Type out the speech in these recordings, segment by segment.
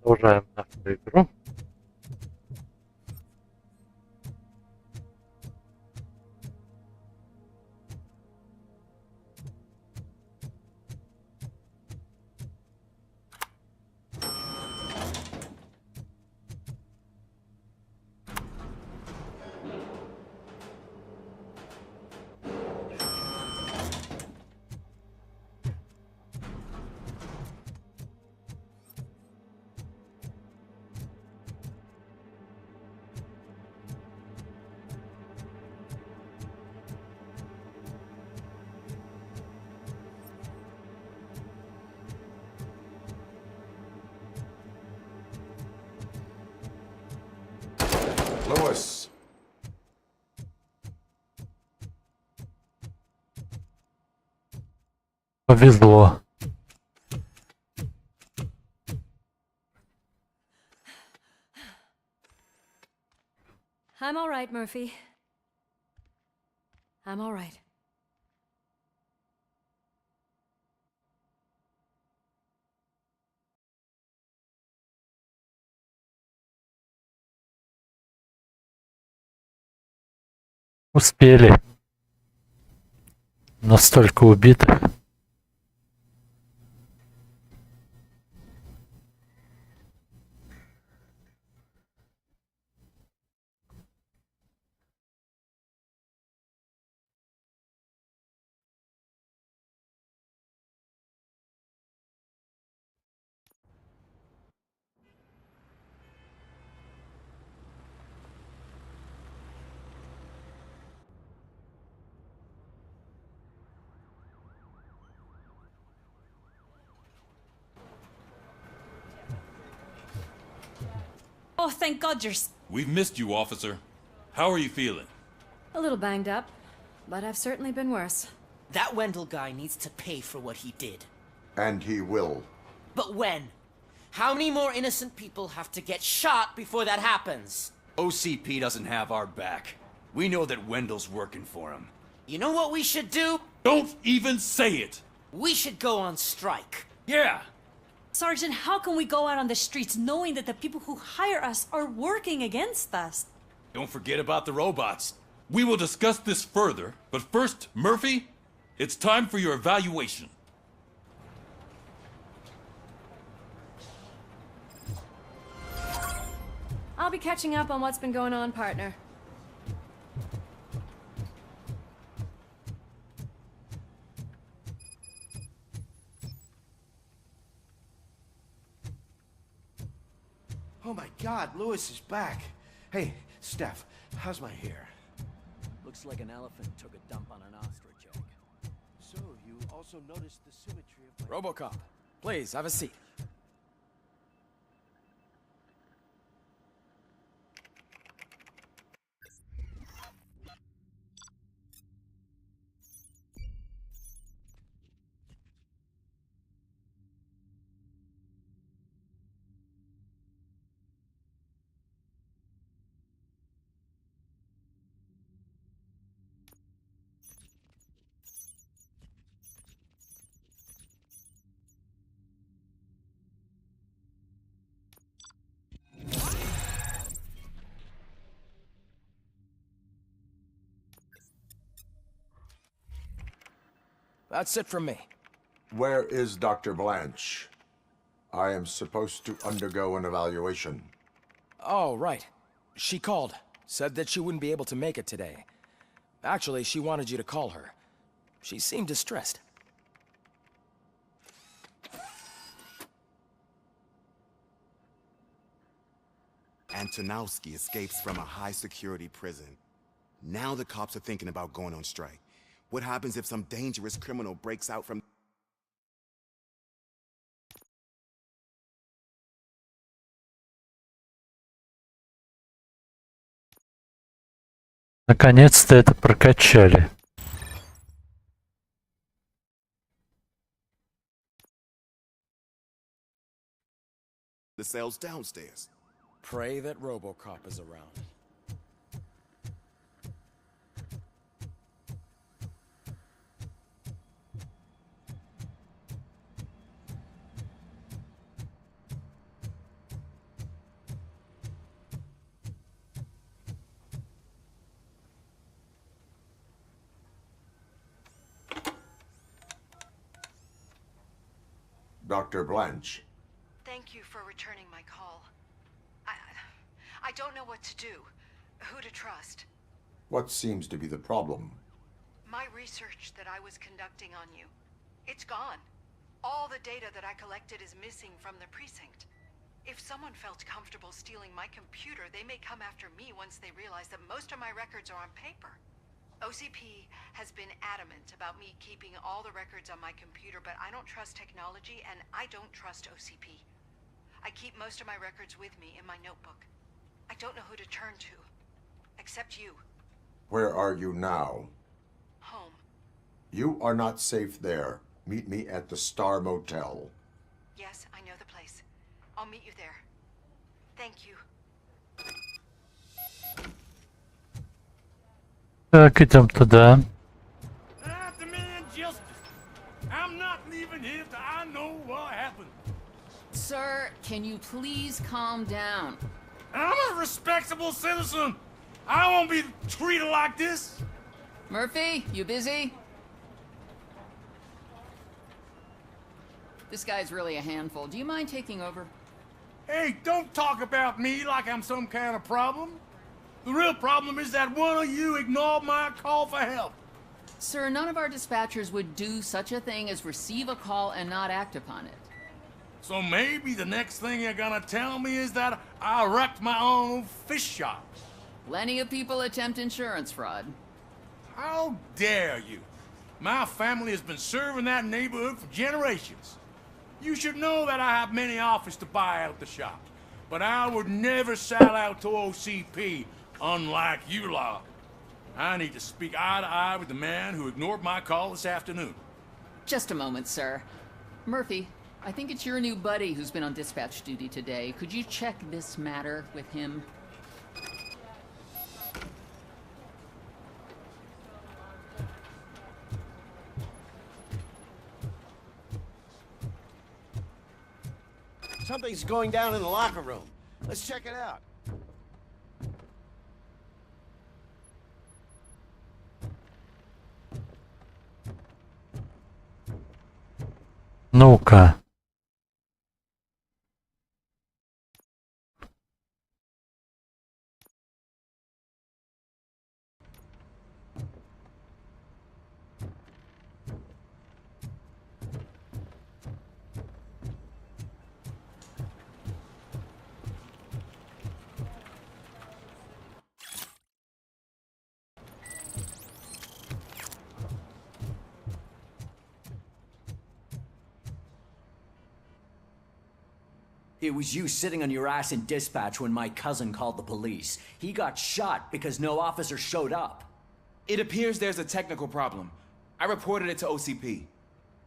Продолжаем нашу игру. Lewis. Повезло. I'm all right, Murphy. I'm all right. Успели. Настолько убитых. Oh, thank God you're We've missed you, officer. How are you feeling? a little banged up, but I've certainly been worse. That Wendell guy needs to pay for what he did. And he will. But when? How many more innocent people have to get shot before that happens? OCP doesn't have our back. We know that Wendell's working for him. You know what we should do? Don't even say it! We should go on strike. Yeah! Sergeant, how can we go out on the streets knowing that the people who hire us are working against us? Don't forget about the robots. We will discuss this further, but first, Murphy, it's time for your evaluation. I'll be catching up on what's been going on, partner. Oh my God, Lewis is back. Hey, Steph, how's my hair? Looks like an elephant took a dump on an ostrich egg. So, you also noticed the symmetry of my... Robocop, please, have a seat. That's it from me. Where is Dr. Blanche? I am supposed to undergo an evaluation. Oh, right. She called. Said that she wouldn't be able to make it today. Actually, she wanted you to call her. She seemed distressed. Antonowski escapes from a high-security prison. Now the cops are thinking about going on strike. What happens if some dangerous criminal breaks out from... Наконец-то это прокачали. the cells downstairs? Pray that Robocop is around. Dr. Blanche. Thank you for returning my call. I don't know what to do. Who to trust. What seems to be the problem? My research that I was conducting on you. It's gone. All the data that I collected is missing from the precinct. If someone felt comfortable stealing my computer, they may come after me once they realize that most of my records are on paper. OCP has been adamant about me keeping all the records on my computer, but I don't trust technology and I don't trust OCP. I keep most of my records with me in my notebook. I don't know who to turn to, except you. Where are you now? Home. You are not safe there. Meet me at the Star Motel. Yes, I know the place. I'll meet you there. Thank you. Так, идем туда. I demand justice. I'm not leaving here till I know what happened. Sir, can you please calm down? I'm a respectable citizen. I won't be treated like this. Murphy, you busy? This guy's really a handful. Do you mind taking over? Hey, don't talk about me like I'm some kind of problem. The real problem is that one of you ignored my call for help. Sir, none of our dispatchers would do such a thing as receive a call and not act upon it. So maybe the next thing you're gonna tell me is that I wrecked my own fish shop. Plenty of people attempt insurance fraud. How dare you? My family has been serving that neighborhood for generations. You should know that I have many offers to buy out the shop, but I would never sell out to OCP, unlike you lot. I need to speak eye to eye with the man who ignored my call this afternoon. Just a moment, sir. Murphy, I think it's your new buddy who's been on dispatch duty today. Could you check this matter with him? Something's going down in the locker room. Let's check it out. Ну-ка. It was you sitting on your ass in dispatch when my cousin called the police. He got shot because no officer showed up. It appears there's a technical problem. I reported it to OCP.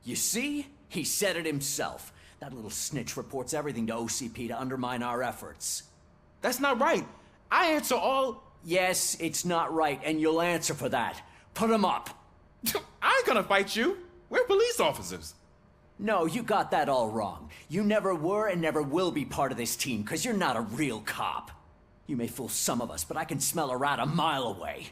You see? He said it himself. That little snitch reports everything to OCP to undermine our efforts. That's not right. I answer all... Yes, it's not right, and you'll answer for that. Put him up. I ain't gonna fight you. We're police officers. No, you got that all wrong. You never were and never will be part of this team, because you're not a real cop. You may fool some of us, but I can smell a rat a mile away.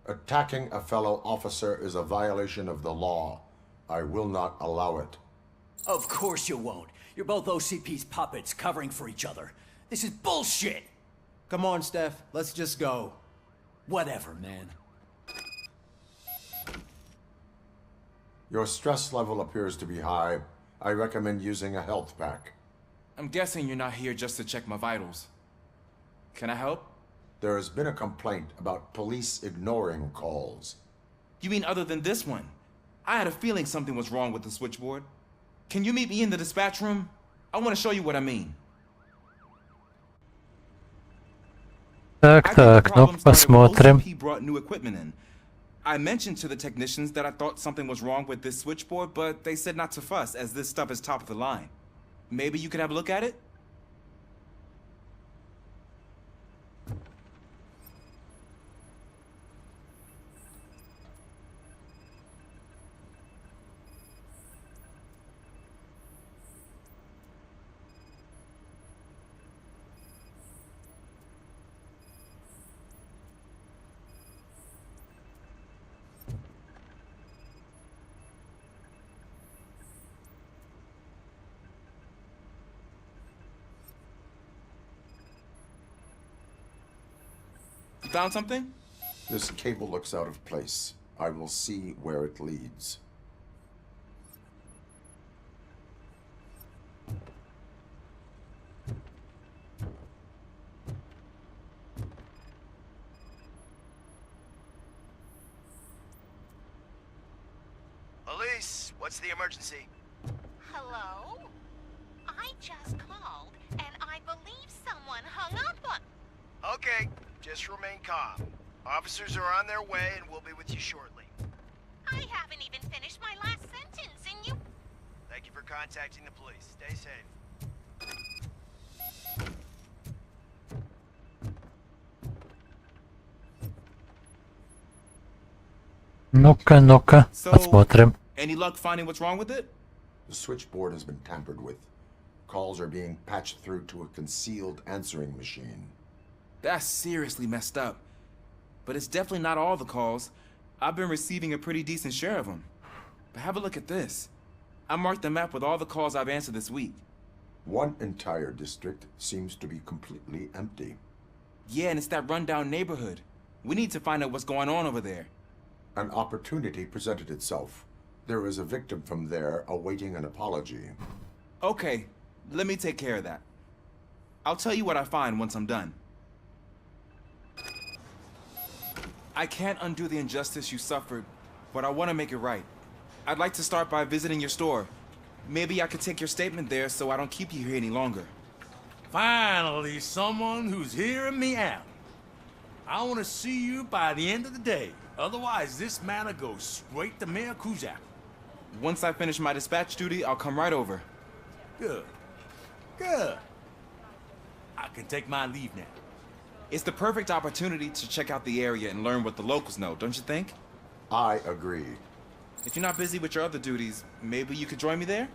Attacking a fellow officer is a violation of the law. I will not allow it. Of course you won't. You're both OCP's puppets covering for each other. This is bullshit! Come on, Steph. Let's just go. Whatever, man. Your stress level appears to be high. I recommend using a health pack. I'm guessing you're not here just to check my vitals. Can I help? There has been a complaint about police ignoring calls. You mean other than this one? I had a feeling something was wrong with the switchboard. Can you meet me in the dispatch room? I want to show you what I mean. Так, так, ну посмотрим. OCP brought new equipment in. I mentioned to the technicians that I thought something was wrong with this switchboard, but they said not to fuss, as this stuff is top of the line. Maybe you could have a look at it? You found something? This cable looks out of place. I will see where it leads. Elise, what's the emergency? Hello? I just called, and I believe someone hung up on... Okay, just remain calm. Officers are on their way, and we'll be with you shortly. I haven't even finished my last sentence, and you... Thank you for contacting the police. Stay safe. Ну-ка, So, посмотрим. any luck finding what's wrong with it? The switchboard has been tampered with. Calls are being patched through to a concealed answering machine. That's seriously messed up. But it's definitely not all the calls. I've been receiving a pretty decent share of them. But have a look at this. I marked the map with all the calls I've answered this week. One entire district seems to be completely empty. Yeah, and it's that rundown neighborhood. We need to find out what's going on over there. An opportunity presented itself. There is a victim from there awaiting an apology. Okay, let me take care of that. I'll tell you what I find once I'm done. I can't undo the injustice you suffered, but I want to make it right. I'd like to start by visiting your store. Maybe I could take your statement there so I don't keep you here any longer. Finally, someone who's hearing me out. I want to see you by the end of the day. Otherwise, this matter goes straight to Mayor Kuzak. Once I finish my dispatch duty, I'll come right over. Good. Good. I can take my leave now. It's the perfect opportunity to check out the area and learn what the locals know, don't you think? I agree. If you're not busy with your other duties, maybe you could join me there?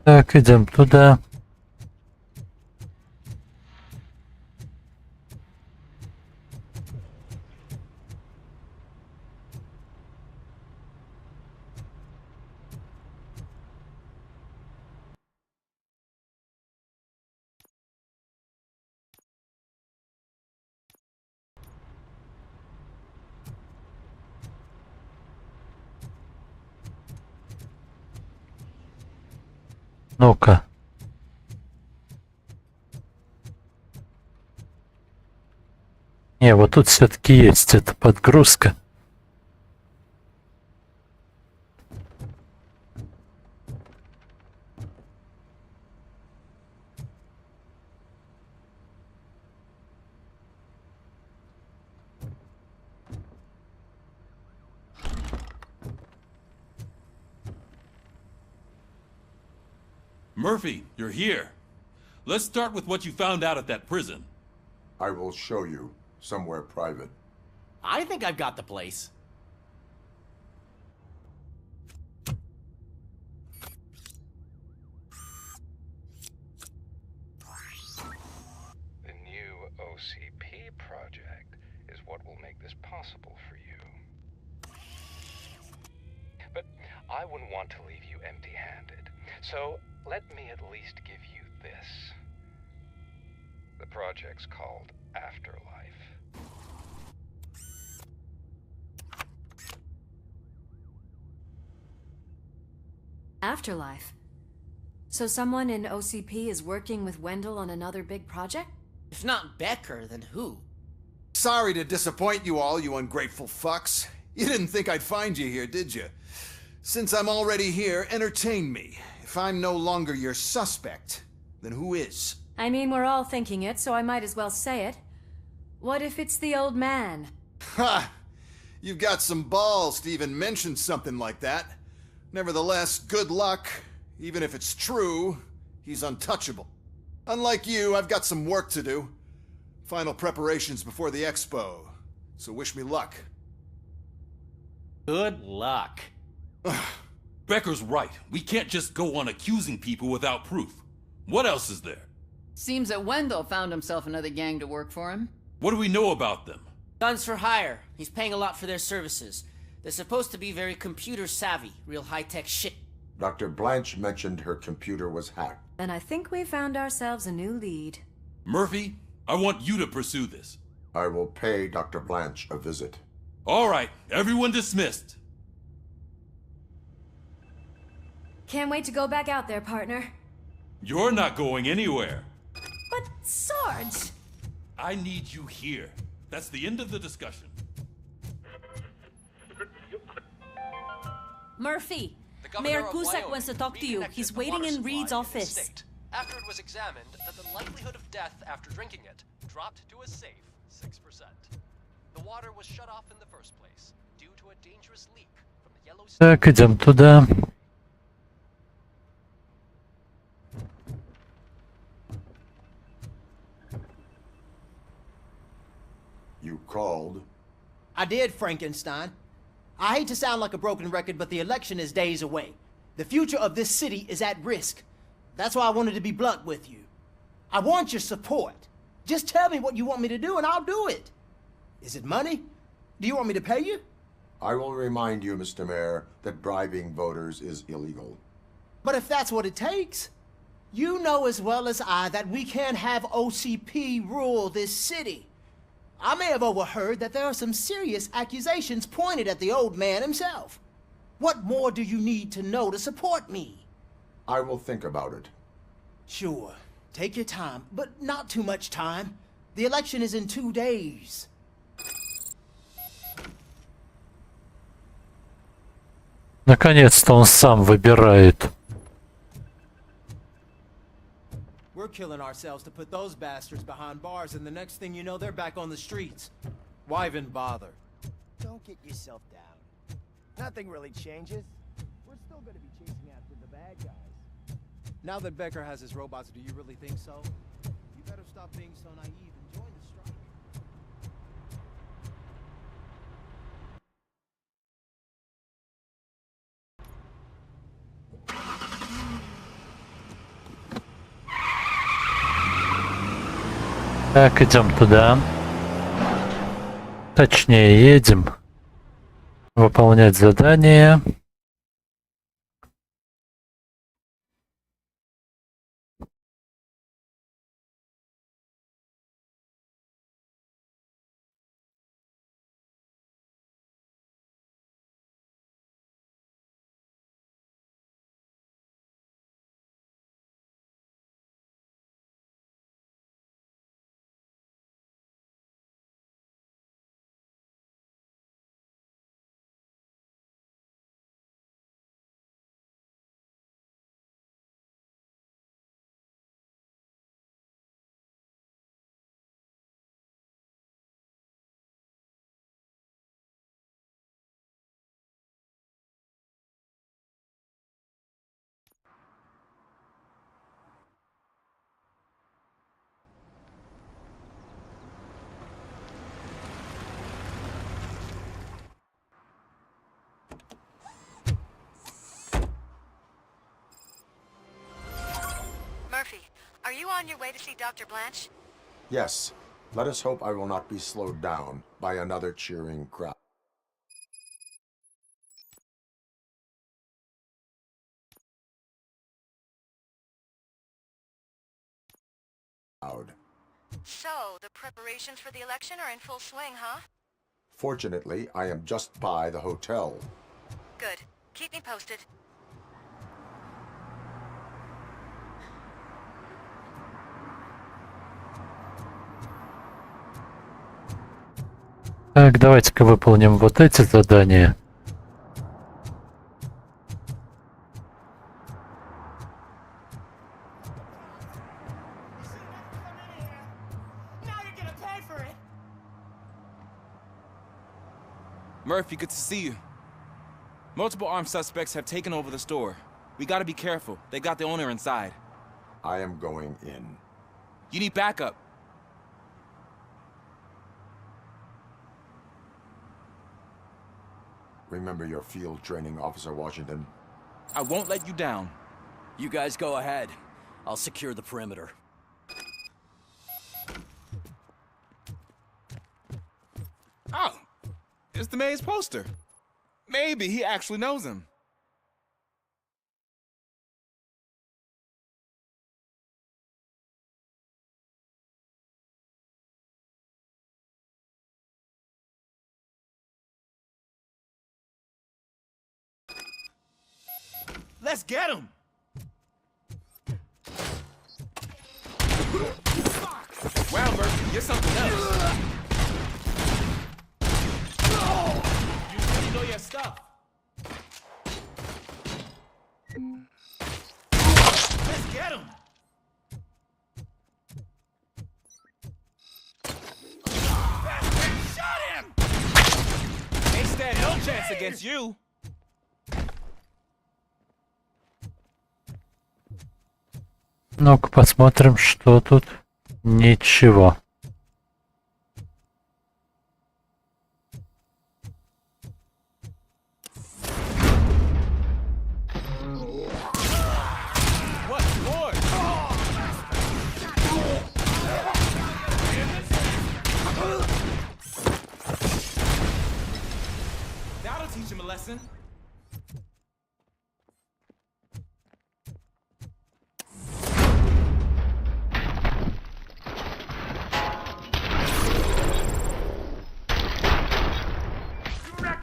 Так, идем туда. Ну-ка. Не, вот тут все-таки есть эта подгрузка. Murphy, you're here. Let's start with what you found out at that prison. I will show you somewhere private. I think I've got the place. The new OCP project is what will make this possible for you. But I wouldn't want to leave you empty-handed, so let me at least give you this. The project's called Afterlife. Afterlife. So someone in OCP is working with Wendell on another big project? If not Becker, then who? Sorry to disappoint you all, you ungrateful fucks. You didn't think I'd find you here, did you? Since I'm already here, entertain me. If I'm no longer your suspect, then who is? I mean, we're all thinking it, so I might as well say it. What if it's the old man? Ha! You've got some balls to even mention something like that. Nevertheless, good luck. Even if it's true, he's untouchable. Unlike you, I've got some work to do. Final preparations before the expo. So wish me luck. Good luck. Becker's right. We can't just go on accusing people without proof. What else is there? Seems that Wendell found himself another gang to work for him. What do we know about them? Guns for hire. He's paying a lot for their services. They're supposed to be very computer savvy, real high-tech shit. Dr. Blanche mentioned her computer was hacked. And I think we found ourselves a new lead. Murphy, I want you to pursue this. I will pay Dr. Blanche a visit. All right, everyone dismissed. Can't wait to go back out there, partner. You're not going anywhere. But, Sarge! I need you here. That's the end of the discussion. Murphy, The Mayor governor of Cusack Wyoming wants to talk to you. reconnected He's the waiting water in Reed's supply in the office. state after it was examined that the likelihood of death after drinking it dropped to a safe 6%. The water was shut off in the first place due to a dangerous leak from the yellow Так, идем туда. You called? I did, Frankenstein. I hate to sound like a broken record, but the election is days away. The future of this city is at risk. That's why I wanted to be blunt with you. I want your support. Just tell me what you want me to do and I'll do it. Is it money? Do you want me to pay you? I will remind you, Mr. Mayor, that bribing voters is illegal. But if that's what it takes, you know as well as I that we can't have OCP rule this city. I may have overheard that there are some serious accusations pointed at the old man himself. What more do you need to know to support me? I will think about it. Sure. Take your time, but not too much time. The election is in 2 days. Наконец-то он сам выбирает. We're killing ourselves to put those bastards behind bars, and the next thing you know, they're back on the streets. Why even bother? Don't get yourself down. Nothing really changes. We're still gonna be chasing after the bad guys. Now that Becker has his robots, do you really think so? You better stop being so naive and join the strike. Так, идем туда. Точнее, едем выполнять задание. Murphy, are you on your way to see Dr. Blanche? Yes. Let us hope I will not be slowed down by another cheering crowd. So, the preparations for the election are in full swing, huh? Fortunately, I am just by the hotel. Good. Keep me posted. Так, давайте-ка выполним вот эти задания. Murphy, good to see you. Multiple armed suspects have taken over the store. We gotta be careful. They got the owner inside. I am going in. You need backup. Remember your field training, Officer Washington. I won't let you down. You guys go ahead. I'll secure the perimeter. Oh, it's the mayor's poster. Maybe he actually knows him. Let's get him! Wow, Murphy, you're something else. You really know your stuff. Let's get him! Shot him! Ain't stand no chance against you. Ну-ка посмотрим, что тут. Ничего. What for? That'll teach him a lesson.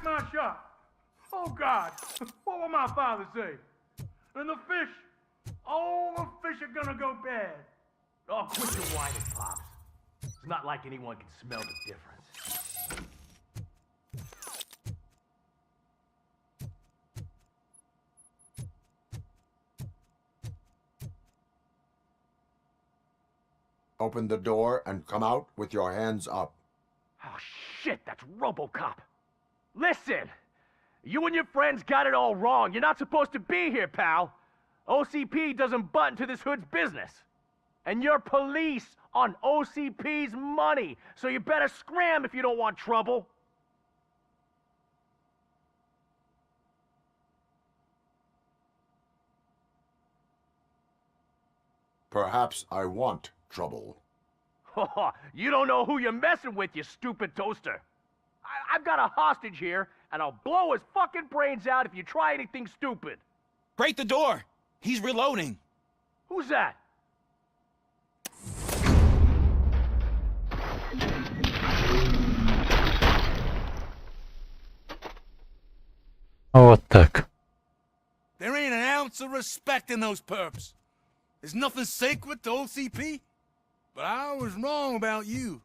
My shop. Oh God, what will my father say? And the fish, all the fish are gonna go bad. Oh, quit your whining, Pops. It's not like anyone can smell the difference. Open the door and come out with your hands up. Oh, shit, that's Robocop. Listen! You and your friends got it all wrong. You're not supposed to be here, pal. OCP doesn't butt into this hood's business. And you're police on OCP's money, so you better scram if you don't want trouble. Perhaps I want trouble. You don't know who you're messing with, you stupid toaster. I've got a hostage here, and I'll blow his fucking brains out if you try anything stupid. Break the door! He's reloading. Who's that? Вот так. There ain't an ounce of respect in those perps. There's nothing sacred to OCP. But I was wrong about you.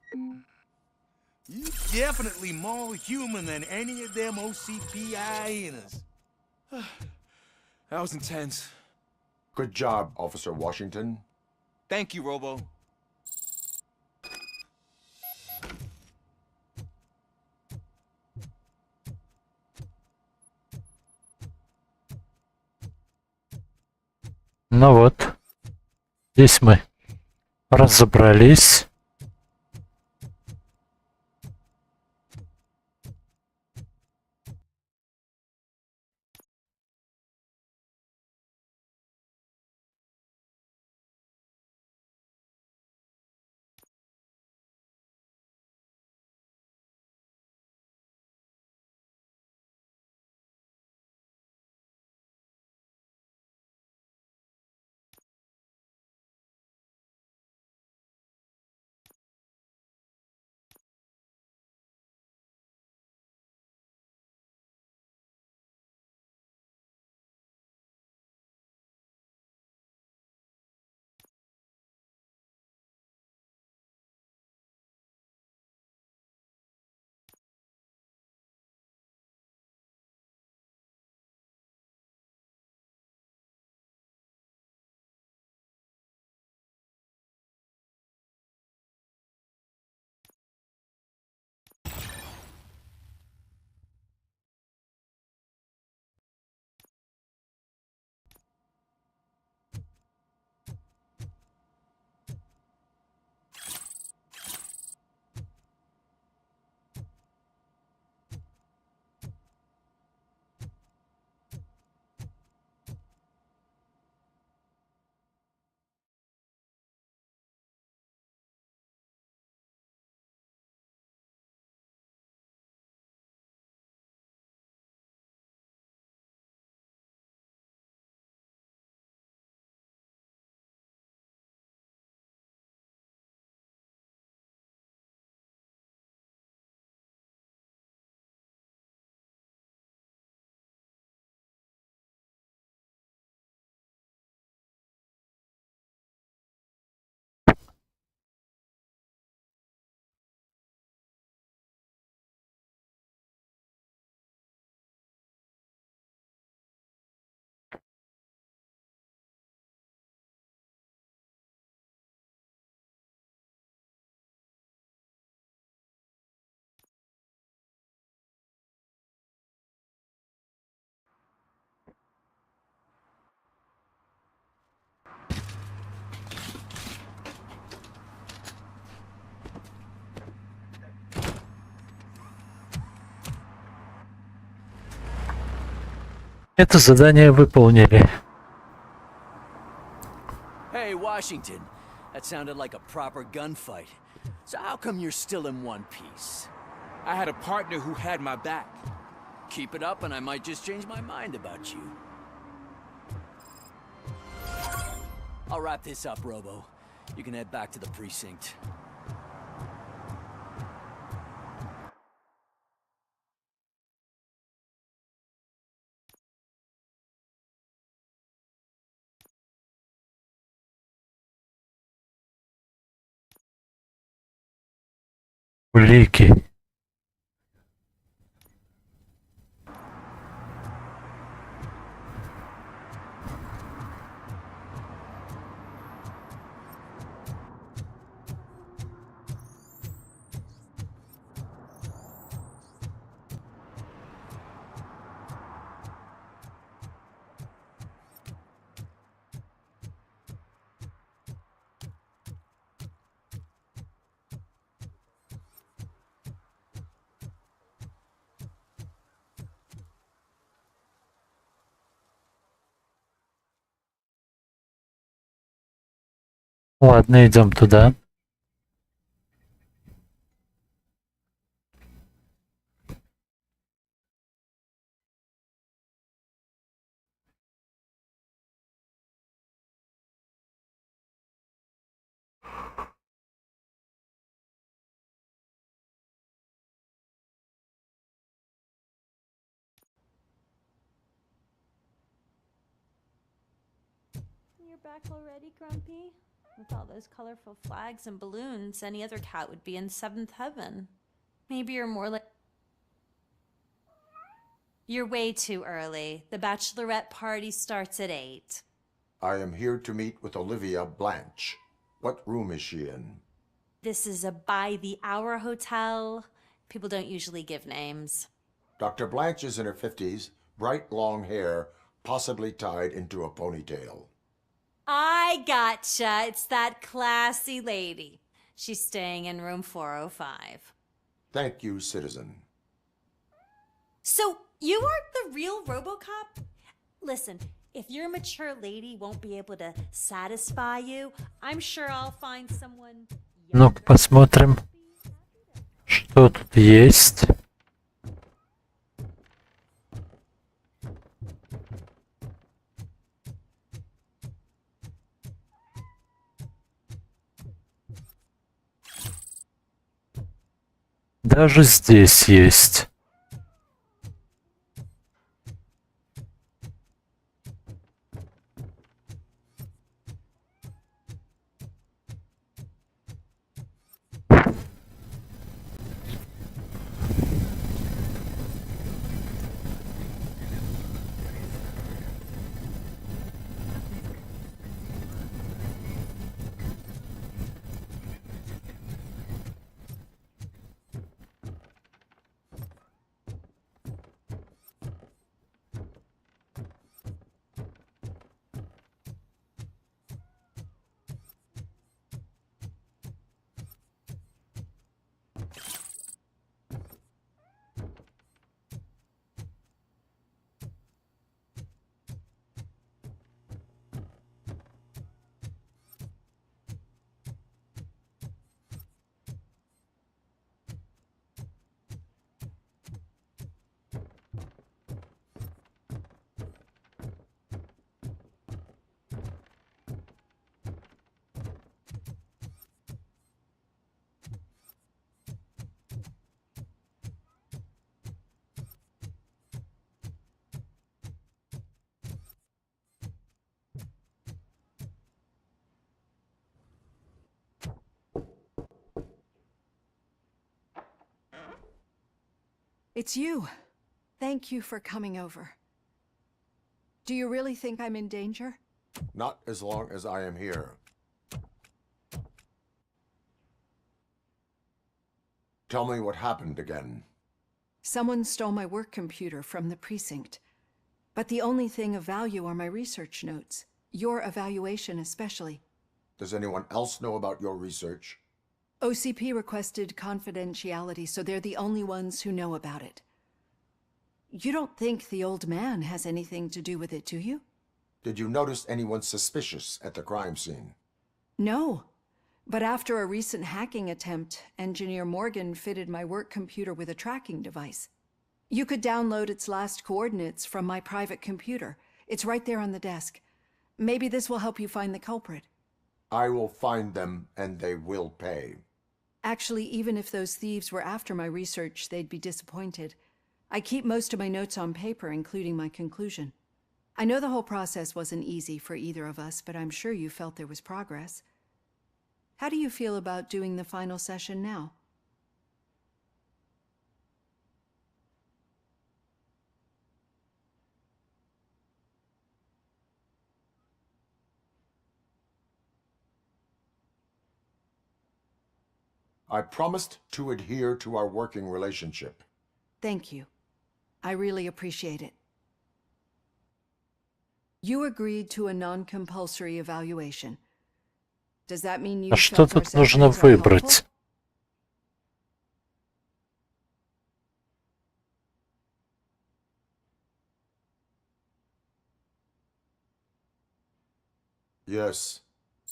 You definitely more human than any of them OCP hyenas. That was intense. Good job, Officer Washington. Thank you, Robo. Ну вот. Здесь мы разобрались. Это задание выполнили. Hey, Washington. That sounded like a proper gunfight. So how come you're still in one piece? I had a partner who had my back. Keep it up and I might just change my mind about you. I'll wrap this up, Robo. You can head back to the precinct. Улики. Ладно, идем туда. You're back already, Grumpy? With all those colorful flags and balloons, any other cat would be in seventh heaven. Maybe you're more like... You're way too early. The bachelorette party starts at 8. I am here to meet with Olivia Blanche. What room is she in? This is a by-the-hour hotel. People don't usually give names. Dr. Blanche is in her 50s, bright long hair, possibly tied into a ponytail. I gotcha. It's that classy lady. She's staying in room 405. Thank you, citizen. So, you aren't the real Robocop? Listen, if your mature lady won't be able to satisfy you, I'm sure I'll find someone... Ну-ка посмотрим, что тут есть. Даже здесь есть. It's you. Thank you for coming over. Do you really think I'm in danger? Not as long as I am here. Tell me what happened again. Someone stole my work computer from the precinct. But the only thing of value are my research notes. Your evaluation especially. Does anyone else know about your research? OCP requested confidentiality, so they're the only ones who know about it. You don't think the old man has anything to do with it, do you? Did you notice anyone suspicious at the crime scene? No. But after a recent hacking attempt, Engineer Morgan fitted my work computer with a tracking device. You could download its last coordinates from my private computer. It's right there on the desk. Maybe this will help you find the culprit. I will find them, and they will pay. Actually, even if those thieves were after my research, they'd be disappointed. I keep most of my notes on paper, including my conclusion. I know the whole process wasn't easy for either of us, but I'm sure you felt there was progress. How do you feel about doing the final session now? I promised to adhere to our working relationship. Thank you. I really appreciate it. You agreed to a non-compulsory evaluation. Does that mean you А что felt our тут нужно sessions are helpful? выбрать? Yes.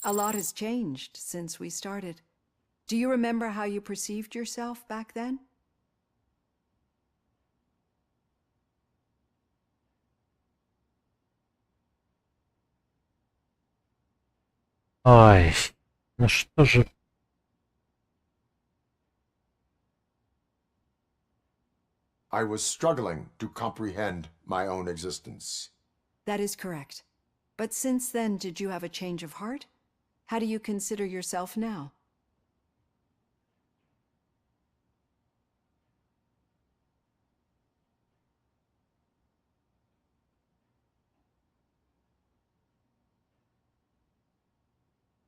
A lot has changed since we started. Do you remember how you perceived yourself back then? Ай, ну что же... I was struggling to comprehend my own existence. That is correct. But since then, did you have a change of heart? How do you consider yourself now?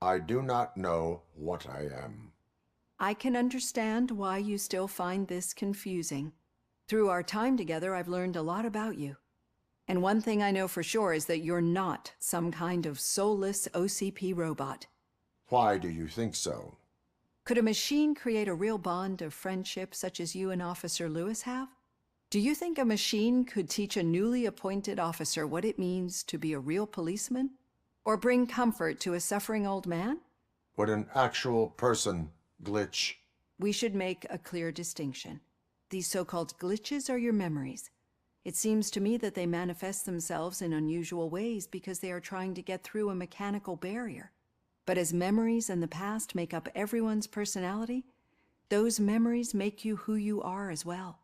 I do not know what I am. I can understand why you still find this confusing. Through our time together, I've learned a lot about you. And one thing I know for sure is that you're not some kind of soulless OCP robot. Why do you think so? Could a machine create a real bond of friendship such as you and Officer Lewis have? Do you think a machine could teach a newly appointed officer what it means to be a real policeman? Or bring comfort to a suffering old man? Would an actual person glitch? We should make a clear distinction. These so-called glitches are your memories. It seems to me that they manifest themselves in unusual ways because they are trying to get through a mechanical barrier. But as memories in the past make up everyone's personality, those memories make you who you are as well.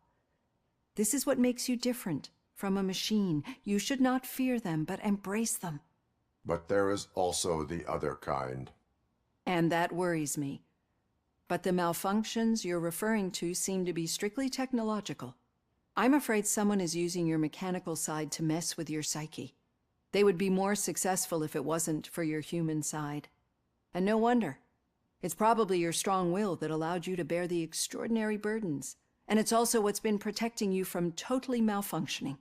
This is what makes you different from a machine. You should not fear them, but embrace them. But there is also the other kind. And that worries me. But the malfunctions you're referring to seem to be strictly technological. I'm afraid someone is using your mechanical side to mess with your psyche. They would be more successful if it wasn't for your human side. And no wonder. It's probably your strong will that allowed you to bear the extraordinary burdens. And it's also what's been protecting you from totally malfunctioning.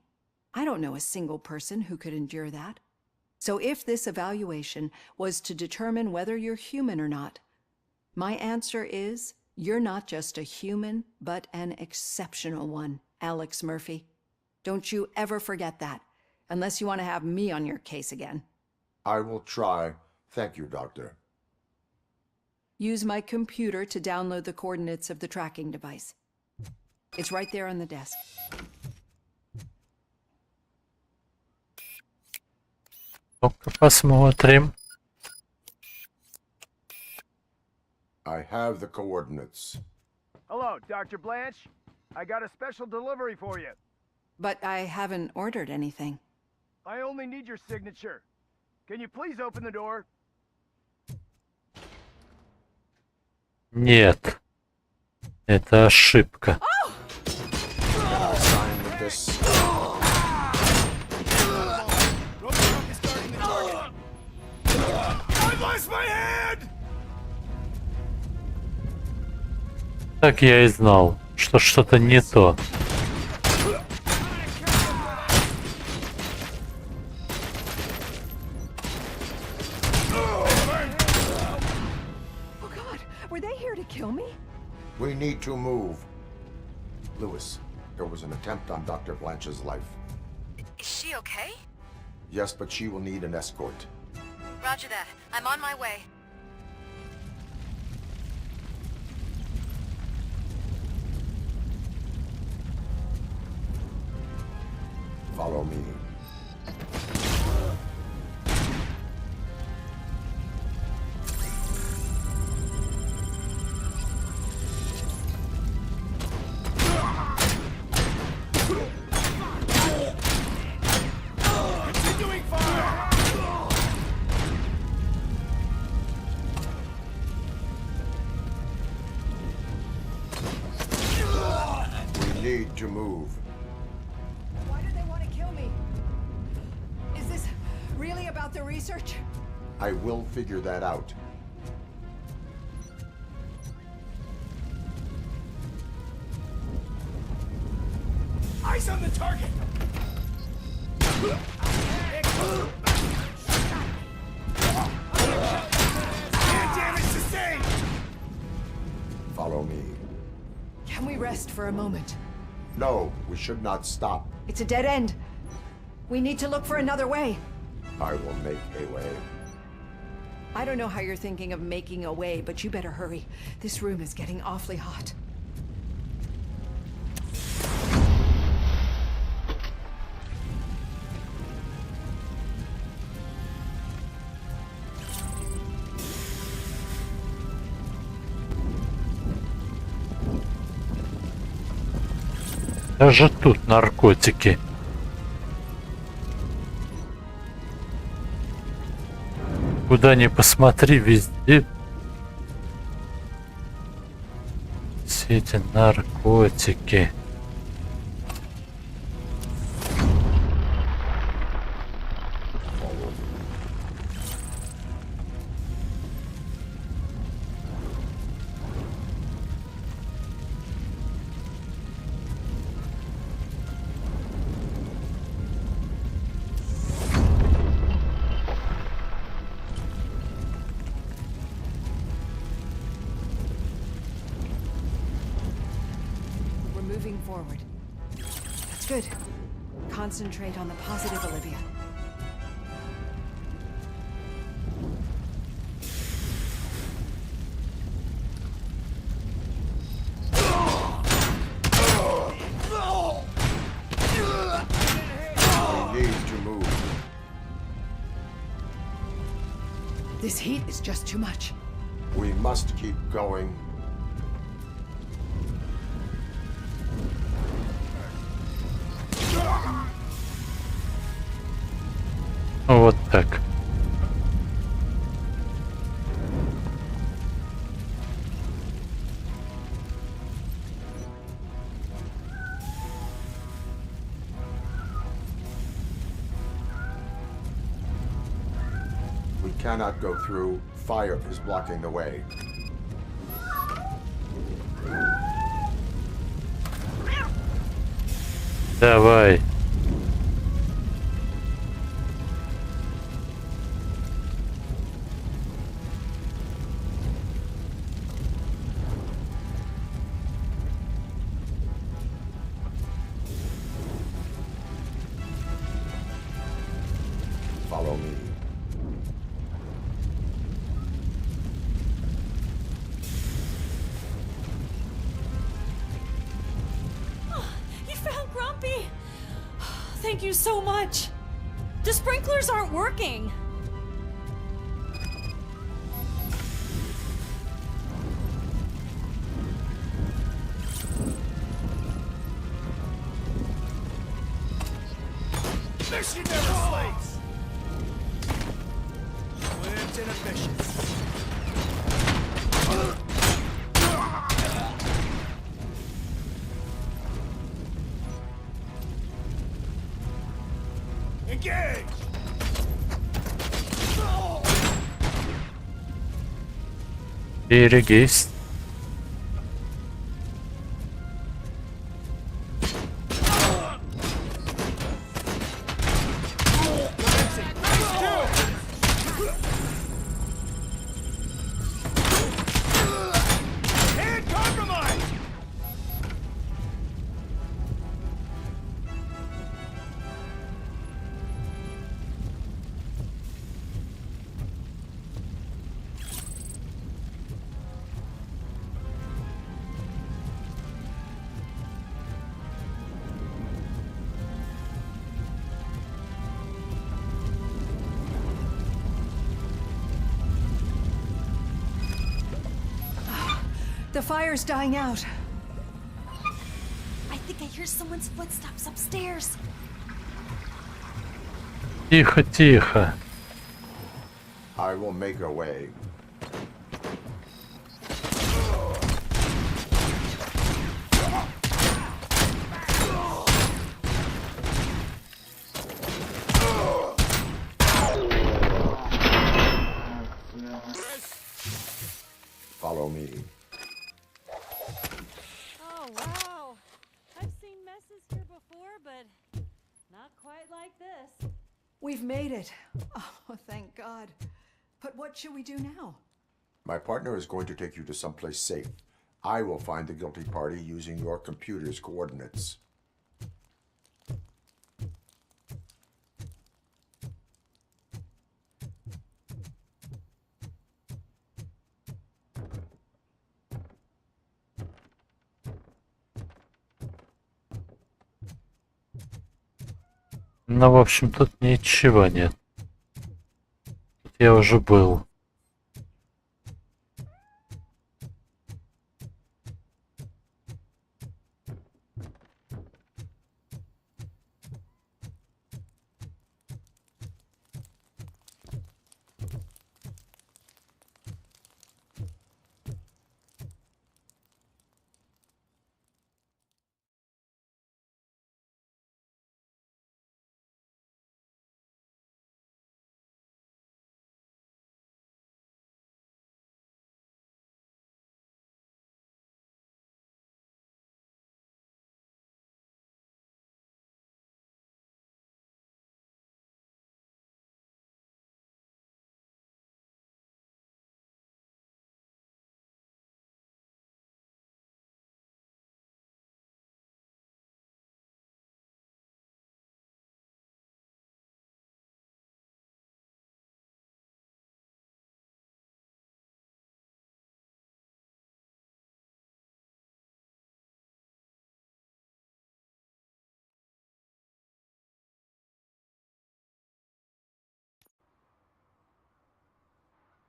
I don't know a single person who could endure that. So if this evaluation was to determine whether you're human or not, my answer is you're not just a human, but an exceptional one, Alex Murphy. Don't you ever forget that, unless you want to have me on your case again. I will try. Thank you, Doctor. Use my computer to download the coordinates of the tracking device. It's right there on the desk. Ну-ка посмотрим. I have the coordinates. Hello, Dr. Blanche. I got a special delivery for you. But I haven't ordered anything. I only need your signature. Can you please open the door? Нет. Это ошибка. Sign with this. I lost my hand! Так я и знал, что что-то не то. Oh God, were they here to kill me? We need to move. Lewis, There was an attempt on Dr. Blanche's life. Is she okay? Yes, but she will need an escort. Roger that. I'm on my way. Follow me. Continuing fire! We need to move. Why do they want to kill me? Is this really about the research? I will figure that out. Eyes on the target! Air damage sustained! Follow me. Can we rest for a moment? No, we should not stop. It's a dead end. We need to look for another way. I will make a way. I don't know how you're thinking of making a way, but you better hurry. This room is getting awfully hot. Даже тут наркотики. Куда ни посмотри, везде все эти наркотики. We're moving forward. That's good. Concentrate on the positive, Olivia. We need to move. This heat is just too much. We must keep going. Вот так. We cannot go through. Fire is blocking the way. Давай. Follow me. You found Grumpy! Thank you so much. The sprinklers aren't working. Mission never sleeps! Swift and efficient. Engage! Берегись. The fire's dying out. I think I hear someone's footsteps upstairs. Тихо, тихо. I will make a way. Follow me. Oh, wow. I've seen messes here before, but not quite like this. We've made it. Oh, thank God. But what should we do now? My partner is going to take you to someplace safe. I will find the guilty party using your computer's coordinates. Ну, в общем, тут ничего нет. Тут я уже был.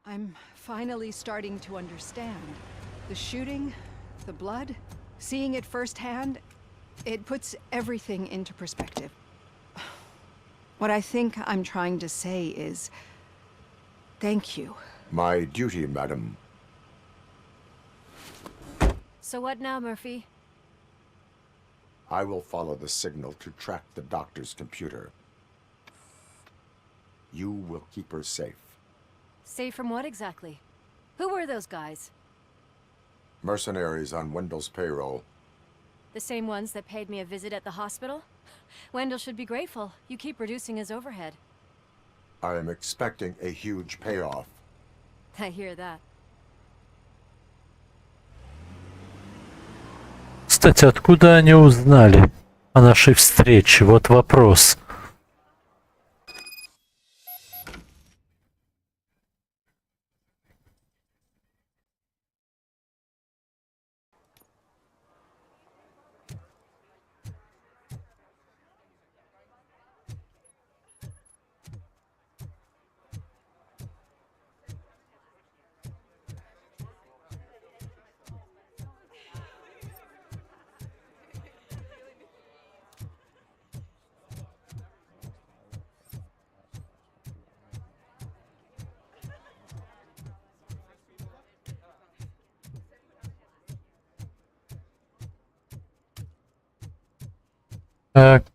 I'm finally starting to understand. The shooting, the blood, seeing it firsthand, it puts everything into perspective. What I think I'm trying to say is, thank you. My duty, madam. So what now, Murphy? I will follow the signal to track the doctor's computer. You will keep her safe. Safe from what exactly? Who were those guys? Mercenaries on Wendell's payroll. The same ones that paid me a visit at the hospital? Wendell should be grateful. You keep reducing his overhead. I am expecting a huge payoff. I hear that. Кстати, откуда они узнали о нашей встрече? Вот вопрос.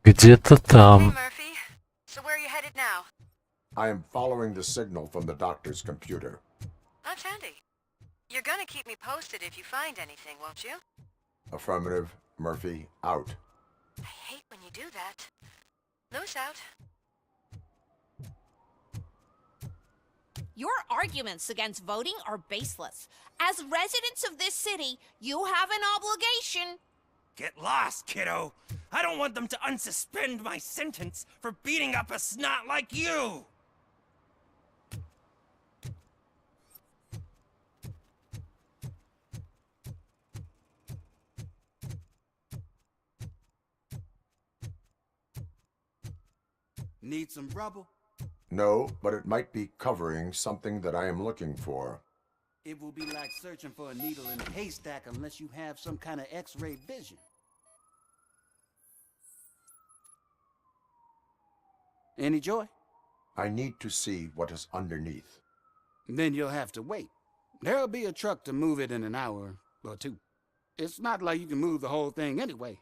Где-то там. Murphy, so where are you headed now? I am following the signal from the doctor's computer. That's handy. You're gonna keep me posted if you find anything, won't you? Affirmative. Murphy, out. I hate when you do that. Loose out. Your arguments against voting are baseless. As residents of this city, you have an obligation. Get lost, kiddo. I don't want them to unsuspend my sentence for beating up a snot like you. Need some rubble? No, but it might be covering something that I am looking for. It will be like searching for a needle in a haystack unless you have some kind of X-ray vision. Any joy? I need to see what is underneath. Then you'll have to wait. There'll be a truck to move it in an hour or two. It's not like you can move the whole thing anyway.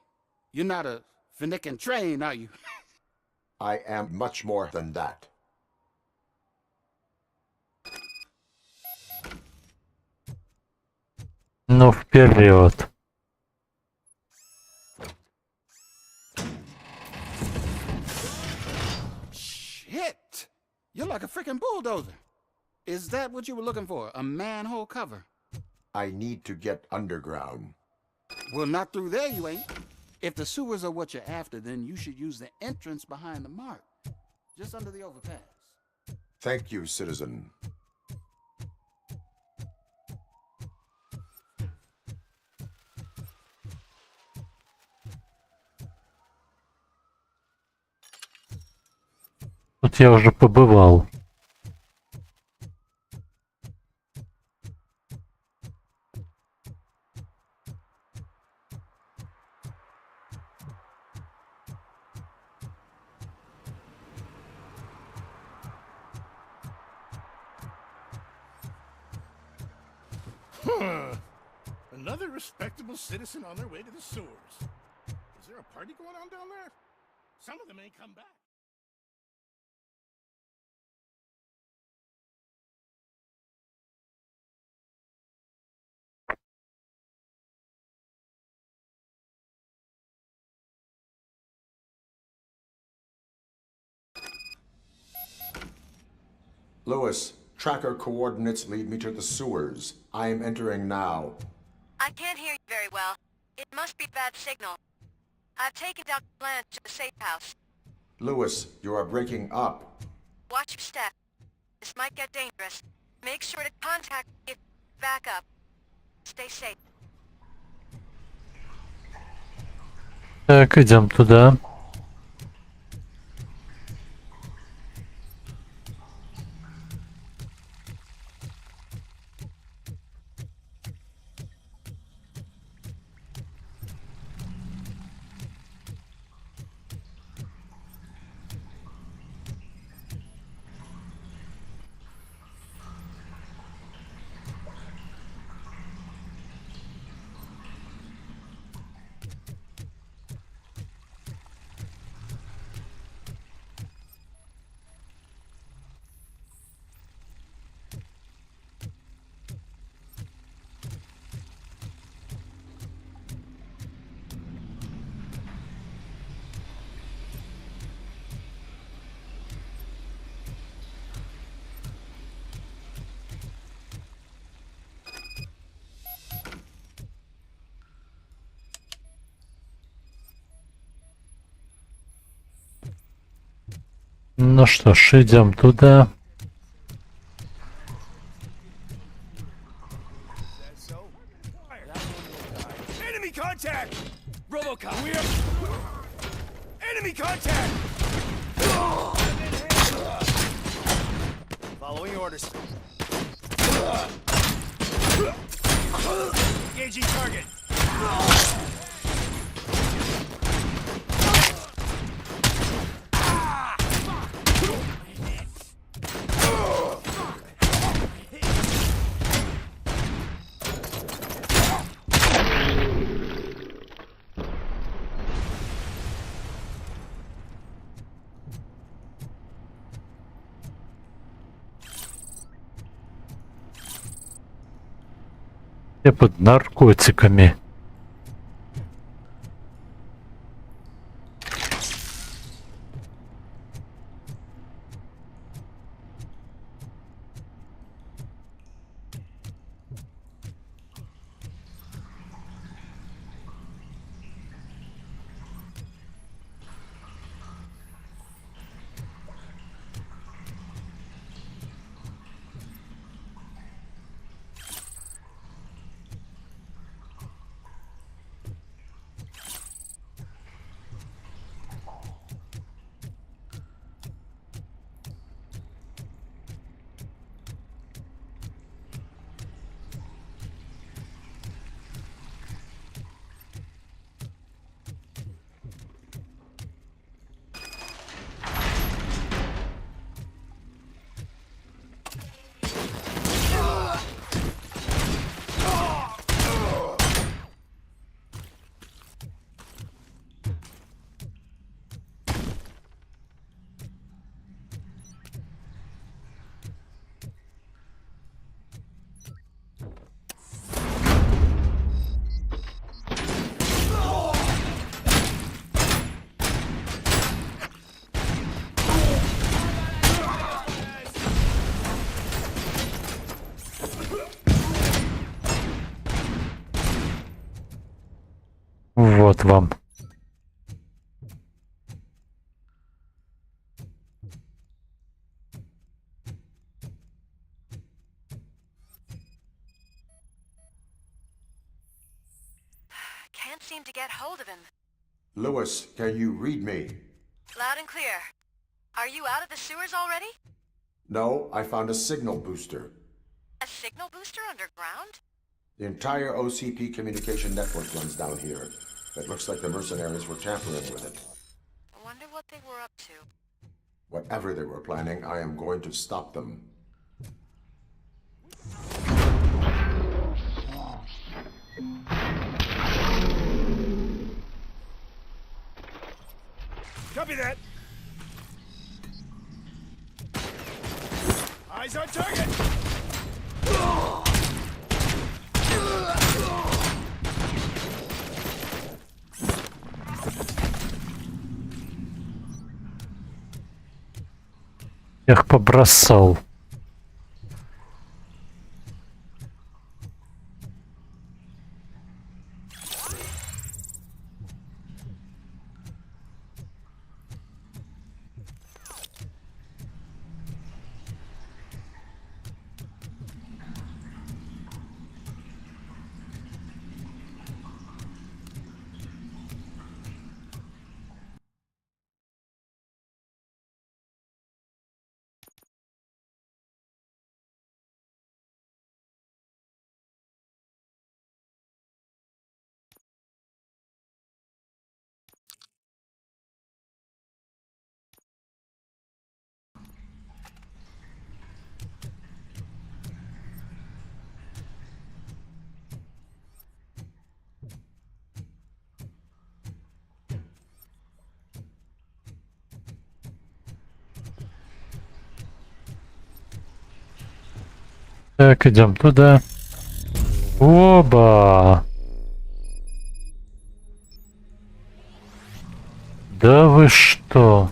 You're not a finicking train, are you? I am much more than that. Ну, вперед. Shit! You're like a freaking bulldozer. Is that what you were looking for? A manhole cover? I need to get underground. Well, not through there, you ain't. If the sewers are what you're after, then you should use the entrance behind the mark. Just under the overpass. Thank you, citizen. Тут я уже побывал. Another respectable citizen on their way to the sewers. Is there a party going on down there? Some of them ain't come back. Lewis, tracker coordinates lead me to the sewers. I am entering now. I can't hear you very well. It must be bad signal. I've taken Dr. Blanche to the safe house. Lewis, you are breaking up. Watch your step. This might get dangerous. Make sure to contact me if back up. Stay safe. Так, идем туда. Ну что ж, идем туда. Enemy contact! Robocop! Enemy contact! Following orders. Engaging target. Я под наркотиками. Вот вам. Can't seem to get hold of him. Lewis, can you read me? Loud and clear. Are you out of the sewers already? No, I found a signal booster. A signal booster underground? The entire OCP communication network runs down here. It looks like the mercenaries were tampering with it. I wonder what they were up to. Whatever they were planning, I am going to stop them. Copy that. Eyes on target. Я их побросал. Так, идем туда. Оба! Да вы что?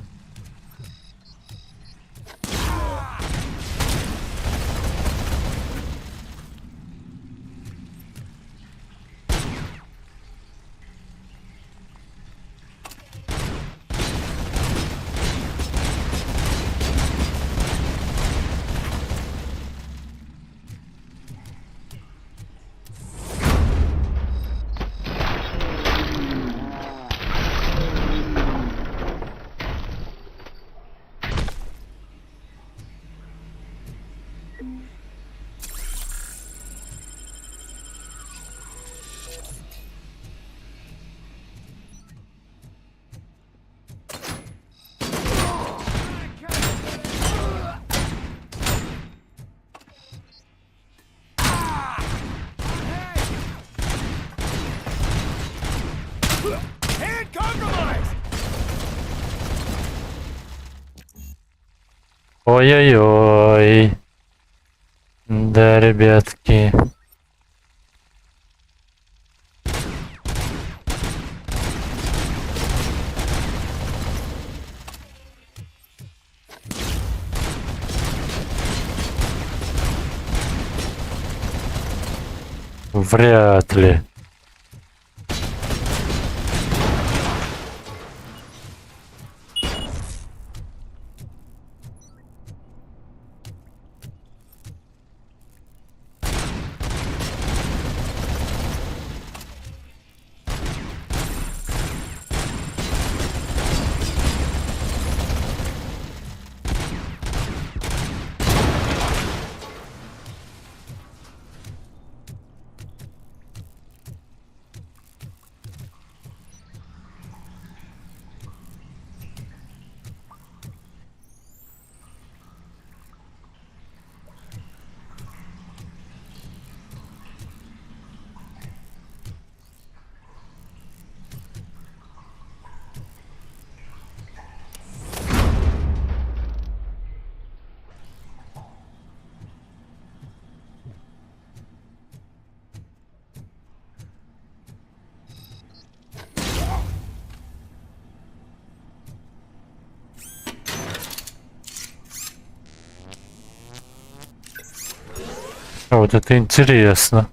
Hand compromised. Ой-ой-ой. Да, ребятки. Вряд ли. Вот это интересно.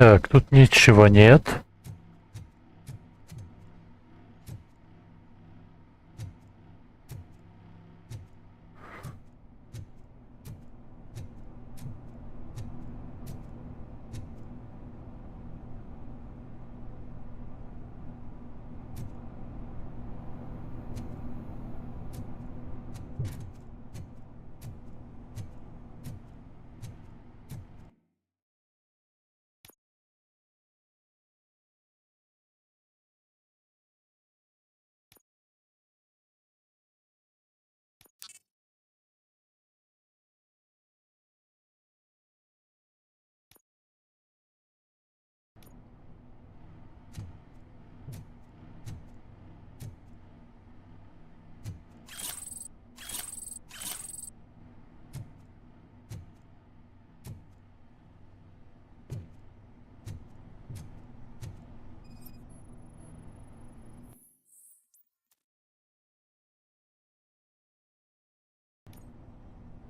Так, тут ничего нет.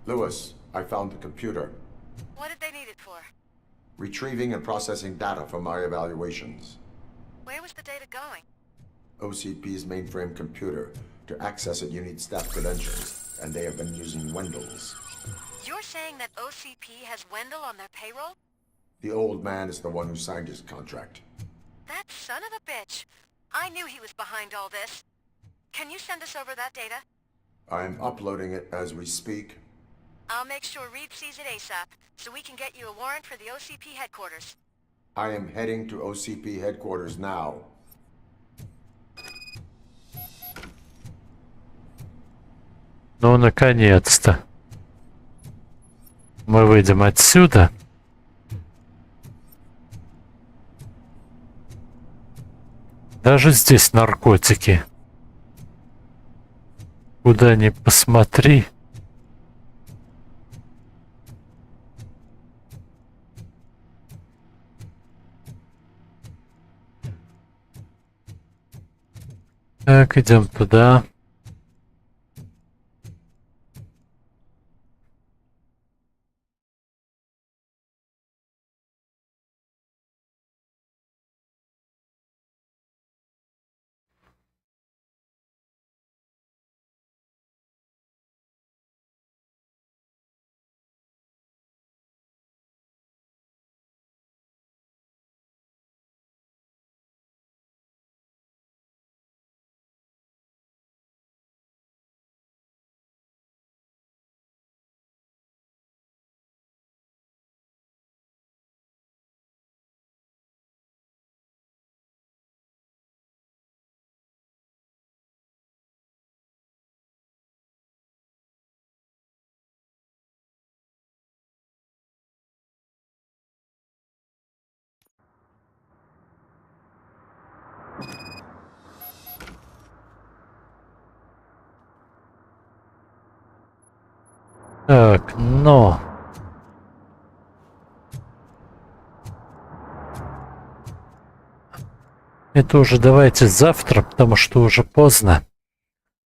Lewis, I found the computer. What did they need it for? Retrieving and processing data from my evaluations. Where was the data going? OCP's mainframe computer. To access it, you need staff credentials, and they have been using Wendell's. You're saying that OCP has Wendell on their payroll? The old man is the one who signed his contract. That son of a bitch. I knew he was behind all this. Can you send us over that data? I'm uploading it as we speak. I'll make sure Reed sees it ASAP, so we can get you a warrant for the OCP headquarters. I am heading to OCP headquarters now. Ну, наконец-то. Мы выйдем отсюда. Даже здесь наркотики. Куда ни посмотри. Так, идем туда. Так, но... Это уже давайте завтра, потому что уже поздно.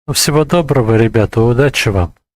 Ну, всего доброго, ребята, удачи вам.